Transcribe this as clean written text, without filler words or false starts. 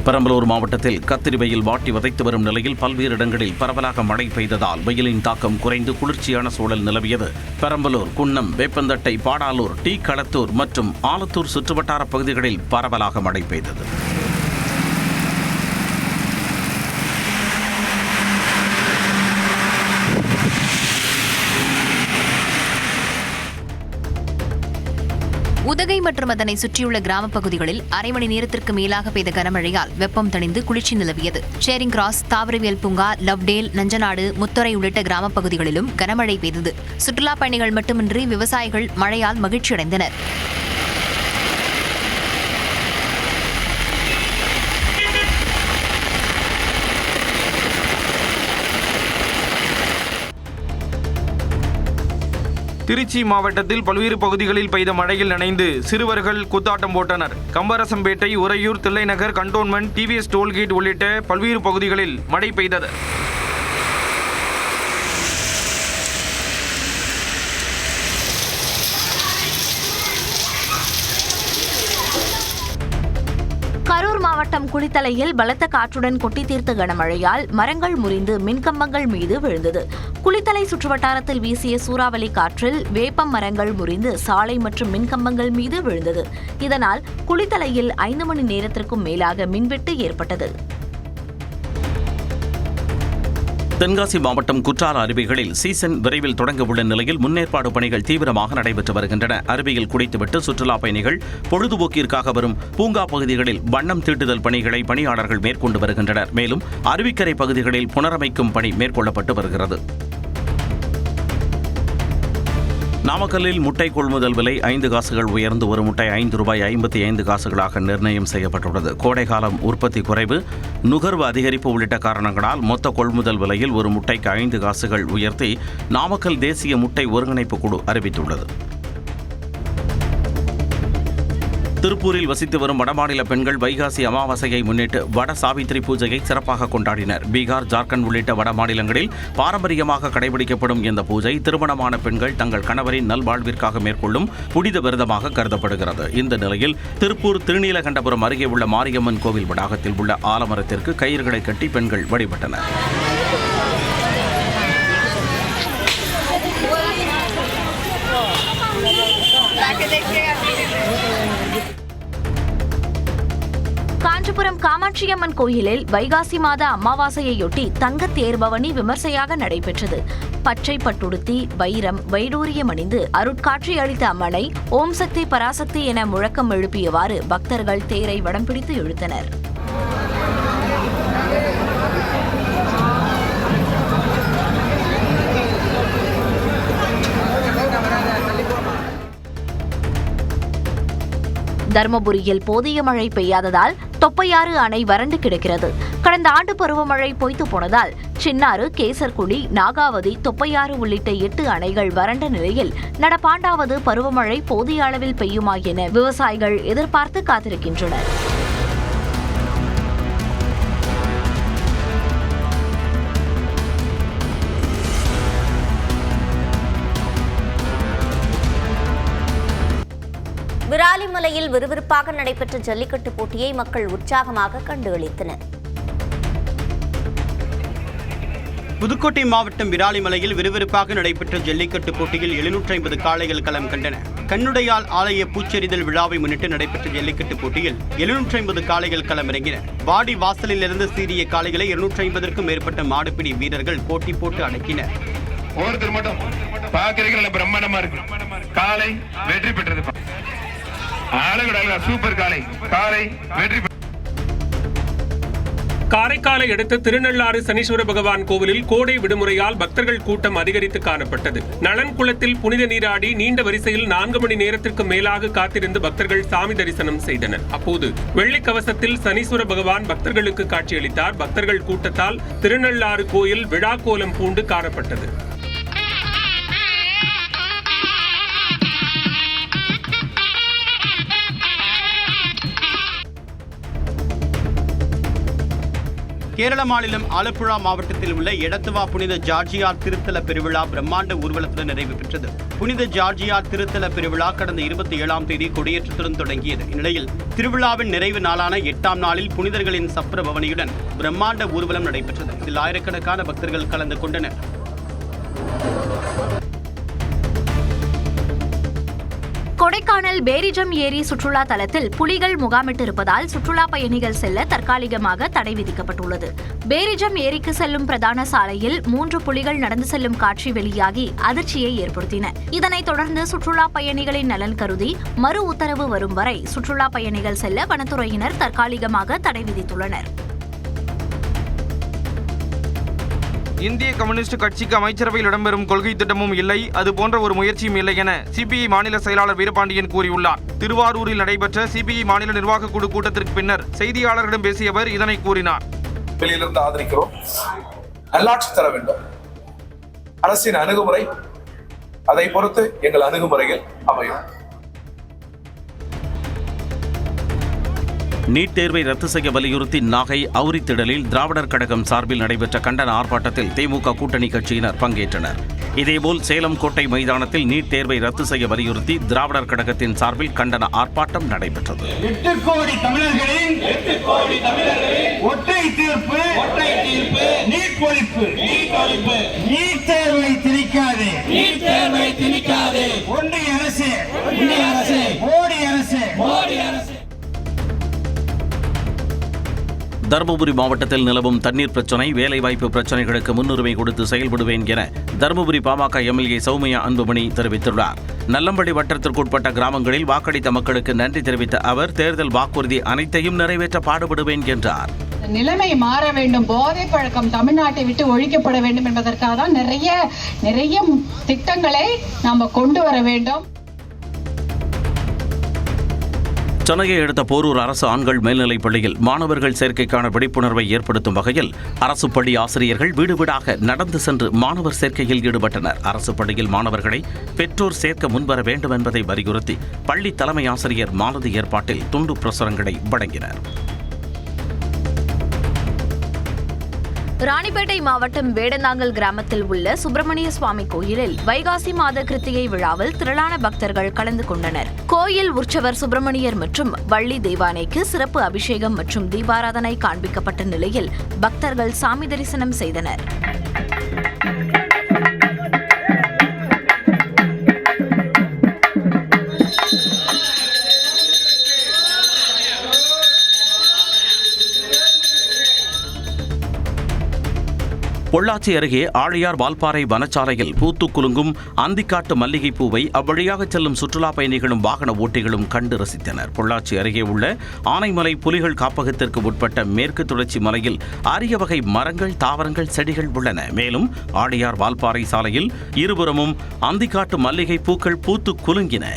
பெரம்பலூர் மாவட்டத்தில் கத்திரி வெயில் வாட்டி வதைத்து வரும் நிலையில் பல்வேறு இடங்களில் பரவலாக மழை பெய்ததால் வெயிலின் தாக்கம் குறைந்து குளிர்ச்சியான சூழல் நிலவியது. பெரம்பலூர், குன்னம், வேப்பந்தட்டை, பாடாலூர், டி களத்தூர் மற்றும் ஆலத்தூர் சுற்றுவட்டார பகுதிகளில் பரவலாக மழை பெய்தது. உதகை மற்றும் அதனை சுற்றியுள்ள கிராமப் பகுதிகளில் அரை மணி நேரத்திற்கு மேலாக பெய்த கனமழையால் வெப்பம் தணிந்து குளிர்ச்சி நிலவியது. ஷேரிங் கிராஸ், தாவரவியல் பூங்கா, லவ்டேல், நஞ்சநாடு, முத்துறை உள்ளிட்ட கிராமப் பகுதிகளிலும் கனமழை பெய்தது. சுற்றுலாப் பயணிகள் மட்டுமின்றி விவசாயிகள் மழையால் மகிழ்ச்சியடைந்தனர். திருச்சி மாவட்டத்தில் பல்வேறு பகுதிகளில் பெய்த மழையில் நனைந்து சிறுவர்கள் கூத்தாட்டம் போட்டனர். Kambarasampettai, Uraiyur, Thillainagar, cantonment, TVS toll gate உள்ளிட்ட பல்வேறு பகுதிகளில் மழை பெய்தது. கரூர் மாவட்டம் குளித்தலையில் பலத்த காற்றுடன் கொட்டி தீர்த்த கனமழையால் மரங்கள் முறிந்து மின்கம்பங்கள் மீது விழுந்தது. குளித்தலை சுற்றுவட்டாரத்தில் வீசிய சூறாவளி காற்றில் வேப்பம் மரங்கள் முறிந்து சாலை மற்றும் மின்கம்பங்கள் மீது விழுந்தது. இதனால் குளித்தலையில் 5 மணி நேரத்திற்கும் மேலாக மின்வெட்டு ஏற்பட்டது. தென்காசி மாவட்டம் குற்றால அருவிகளில் சீசன் விரைவில் தொடங்க உள்ள நிலையில் முன்னேற்பாடு பணிகள் தீவிரமாக நடைபெற்று வருகின்றன. அருவியில் குளித்துவிட்டு சுற்றுலா பயணிகள் பொழுதுபோக்கிற்காக வரும் பூங்கா பகுதிகளில் வண்ணம் தீட்டுதல் பணிகளை பணியாளர்கள் மேற்கொண்டு வருகின்றனர். மேலும் அருவிக்கரை பகுதிகளில் புனரமைக்கும் பணி மேற்கொள்ளப்பட்டு வருகிறது. நாமக்கல்லில் முட்டை கொள்முதல் விலை 5 காசுகள் உயர்ந்து ஒரு முட்டை ₹5.55 நிர்ணயம் செய்யப்பட்டுள்ளது. கோடைகாலம் உற்பத்தி குறைவு, நுகர்வு அதிகரிப்பு உள்ளிட்ட காரணங்களால் மொத்த கொள்முதல் விலையில் ஒரு முட்டைக்கு 5 காசுகள் உயர்த்தி நாமக்கல் தேசிய முட்டை ஒருங்கிணைப்பு குழு அறிவித்துள்ளது. திருப்பூரில் வசித்து வரும் வடமாநில பெண்கள் வைகாசி அமாவாசையை முன்னிட்டு வட சாவித்திரி பூஜையை சிறப்பாக கொண்டாடினர். பீகார், ஜார்க்கண்ட் உள்ளிட்ட வட மாநிலங்களில் பாரம்பரியமாக கடைபிடிக்கப்படும் இந்த பூஜை திருமணமான பெண்கள் தங்கள் கணவரின் நல்வாழ்விற்காக மேற்கொள்ளும் புனித விரதமாக கருதப்படுகிறது. இந்த நிலையில் திருப்பூர் திருநீலகண்டபுரம் அருகே உள்ள மாரியம்மன் கோவில் வளாகத்தில் உள்ள ஆலமரத்திற்கு கயிறுகளை கட்டி பெண்கள் வழிபட்டனர். காஞ்சிபுரம் காமாட்சியம்மன் கோயிலில் வைகாசி மாத அமாவாசையொட்டி தங்க தேர்பவனி விமர்சையாக நடைபெற்றது. பச்சை பட்டுடுத்தி, வைரம், வைடூரியம் அணிந்து அருட்காட்சி அளித்த அம்மனை ஓம் சக்தி பராசக்தி என முழக்கம் எழுப்பியவாறு பக்தர்கள் தேரை வடம் பிடித்து இழுத்தனர். தருமபுரியில் போதிய மழை பெய்யாததால் தொப்பையாறு அணை வறண்டு கிடக்கிறது. கடந்த ஆண்டு பருவமழை பொய்த்து போனதால் சின்னாறு, கேசர்குடி, நாகாவதி, தொப்பையாறு உள்ளிட்ட 8 அணைகள் வறண்ட நிலையில் நடப்பாண்டாவது பருவமழை போதிய அளவில் பெய்யுமா என விவசாயிகள் எதிர்பார்த்து காத்திருக்கின்றனர். விராலிமலையில் விறுவிறுப்பாக நடைபெற்ற ஜல்லிக்கட்டு போட்டியை மக்கள் உற்சாகமாக கண்டுகளித்தனர். புதுக்கோட்டை மாவட்டம் விராலிமலையில் விறுவிறுப்பாக நடைபெற்ற ஜல்லிக்கட்டு போட்டியில் 750 காளைகள் களம் கண்டன. கண்ணுடையால் ஆலய பூச்செறிதல் விழாவை முன்னிட்டு நடைபெற்ற ஜல்லிக்கட்டு போட்டியில் 750 காளைகள் களமிறங்கின. வாடி வாசலிலிருந்து சீரிய காளைகளை 250க்கும் மேற்பட்ட மாடுபிடி வீரர்கள் போட்டி போட்டு அடக்கினர். ஒருத்தர் மட்டும் பாக்குறதுக்கு நல்ல பிரம்மாண்டமா இருக்கு. காளை வெற்றி பெற்றது. சூப்பர் காளை வெற்றி. காரைக்காலை அடுத்த திருநள்ளாறு சனீஸ்வர பகவான் கோவிலில் கோடை விடுமுறையால் பக்தர்கள் கூட்டம் அதிகரித்து காணப்பட்டது. நலன்குளத்தில் புனித நீராடி நீண்ட வரிசையில் 4 மணி நேரத்திற்கு மேலாக காத்திருந்து பக்தர்கள் சாமி தரிசனம் செய்தனர். அப்போது வெள்ளிக் கவசத்தில் சனீஸ்வர பகவான் பக்தர்களுக்கு காட்சியளித்தார். பக்தர்கள் கூட்டத்தால் திருநள்ளாறு கோயில் விழாக்கோலம் பூண்டு காணப்பட்டது. கேரள மாநிலம் ஆலப்புழா மாவட்டத்தில் உள்ள எடத்துவா புனித ஜார்ஜியார் திருத்தல பெருவிழா பிரம்மாண்ட ஊர்வலத்துடன் நிறைவு பெற்றது. புனித ஜார்ஜியார் திருத்தல பெருவிழா கடந்த 27ஆம் தேதி கொடியேற்றத்துடன் தொடங்கியது. இந்நிலையில் திருவிழாவின் நிறைவு நாளான 8ஆம் நாளில் புனிதர்களின் சப்பர பவனியுடன் பிரம்மாண்ட ஊர்வலம் நடைபெற்றது. இதில் ஆயிரக்கணக்கான பக்தர்கள் கலந்து கொண்டனர். கொடைக்கானல் பேரிஜம் ஏரி சுற்றுலா தலத்தில் புலிகள் முகாமிட்டிருப்பதால் சுற்றுலா பயணிகள் செல்ல தற்காலிகமாக தடை விதிக்கப்பட்டுள்ளது. பேரிஜம் ஏரிக்கு செல்லும் பிரதான சாலையில் 3 புலிகள் நடந்து செல்லும் காட்சி வெளியாகி அதிர்ச்சியை ஏற்படுத்தின. இதனைத் தொடர்ந்து சுற்றுலா பயணிகளின் நலன் கருதி மறு உத்தரவு வரும் வரை சுற்றுலா பயணிகள் செல்ல வனத்துறையினர் தற்காலிகமாக தடை விதித்துள்ளனர். இந்திய கம்யூனிஸ்ட் கட்சிக்கு அமைச்சரவையில் இடம்பெறும் கொள்கை திட்டமும் இல்லை, அது போன்ற ஒரு முயற்சியும் இல்லை என சிபிஐ மாநில செயலாளர் வீரபாண்டியன் கூறியுள்ளார். திருவாரூரில் நடைபெற்ற சிபிஐ மாநில நிர்வாக குழு கூட்டத்திற்கு பின்னர் செய்தியாளர்களிடம் பேசிய அவர் இதனை கூறினார். வெளியிலிருந்து ஆதரிக்கிறோம், நல்லாட்சி தர வேண்டும். அரசின் அணுகுமுறை அதை பொறுத்து எங்கள் அணுகுமுறைகள் அமையும். நீட் தேர்வை ரத்து செய்ய வலியுறுத்தி நாகை அவுரித்திடலில் திராவிடர் கழகம் சார்பில் நடைபெற்ற கண்டன ஆர்ப்பாட்டத்தில் திமுக கூட்டணி கட்சியினர் பங்கேற்றனர். இதேபோல் சேலம் கோட்டை மைதானத்தில் நீட் தேர்வை ரத்து செய்ய வலியுறுத்தி திராவிடர் கழகத்தின் சார்பில் கண்டன ஆர்ப்பாட்டம் நடைபெற்றது. 8 கோடி தமிழர்களின் ஒற்றை தீர்ப்பு, நீட் ஒழிப்பு, நீட் தேர்வை திணிக்காதே, ஒன்றிய அரசு, மோடி அரசு. தருமபுரி மாவட்டத்தில் நிலவும் தண்ணீர் பிரச்சினை, வேலைவாய்ப்பு பிரச்சினைகளுக்கு முன்னுரிமை கொடுத்து செயல்படுவேன் என தருமபுரி பாமக எம்எல்ஏ சௌமியா அன்புமணி தெரிவித்துள்ளார். நல்லம்படி வட்டத்திற்குட்பட்ட கிராமங்களில் வாக்களித்த மக்களுக்கு நன்றி தெரிவித்த அவர் தேர்தல் வாக்குறுதி அனைத்தையும் நிறைவேற்ற பாடுபடுவேன் என்றார். நிலைமை மாற வேண்டும், போதை பழக்கம் தமிழ்நாட்டை விட்டு ஒழிக்கப்பட வேண்டும் என்பதற்காக தான் நிறைய திட்டங்களை நாம் கொண்டு வர வேண்டும். சென்னையை அடுத்த போரூர் அரசு ஆண்கள் மேல்நிலைப் பள்ளியில் மாணவர்கள் சேர்க்கைக்கான விழிப்புணர்வை ஏற்படுத்தும் வகையில் அரசு பள்ளி ஆசிரியர்கள் வீடு வீடாக நடந்து சென்று மாணவர் சேர்க்கையில் ஈடுபட்டனர். அரசு பள்ளியில் மாணவர்களை பெற்றோர் சேர்க்க முன்வர வேண்டும் என்பதை வலியுறுத்தி பள்ளி தலைமை ஆசிரியர் மாலதி ஏற்பாட்டில் துண்டு பிரசுரங்களை வழங்கினர். ராணிப்பேட்டை மாவட்டம் வேடந்தாங்கல் கிராமத்தில் உள்ள சுப்பிரமணிய சுவாமி கோயிலில் வைகாசி மாத கிருத்திகை விழாவில் திரளான பக்தர்கள் கலந்து கொண்டனர். கோயில் உற்சவர் சுப்பிரமணியர் மற்றும் வள்ளி தேவானைக்கு சிறப்பு அபிஷேகம் மற்றும் தீபாராதனை காண்பிக்கப்பட்ட நிலையில் பக்தர்கள் சாமி தரிசனம் செய்தனர். பொள்ளாச்சி அருகே ஆழியார் வால்பாறை வனச்சாலையில் பூத்து குலுங்கும் அந்திக்காட்டு மல்லிகை பூவை அவ்வழியாக செல்லும் சுற்றுலா பயணிகளும் வாகன ஓட்டிகளும் கண்டு ரசித்தனர். பொள்ளாச்சி அருகே உள்ள ஆனைமலை புலிகள் காப்பகத்திற்கு உட்பட்ட மேற்கு தொடர்ச்சி மலையில் அரிய வகை மரங்கள், தாவரங்கள், செடிகள் உள்ளன. மேலும் ஆழியார் வால்பாறை சாலையில் இருபுறமும் அந்திக்காட்டு மல்லிகை பூக்கள் பூத்து குலுங்கின.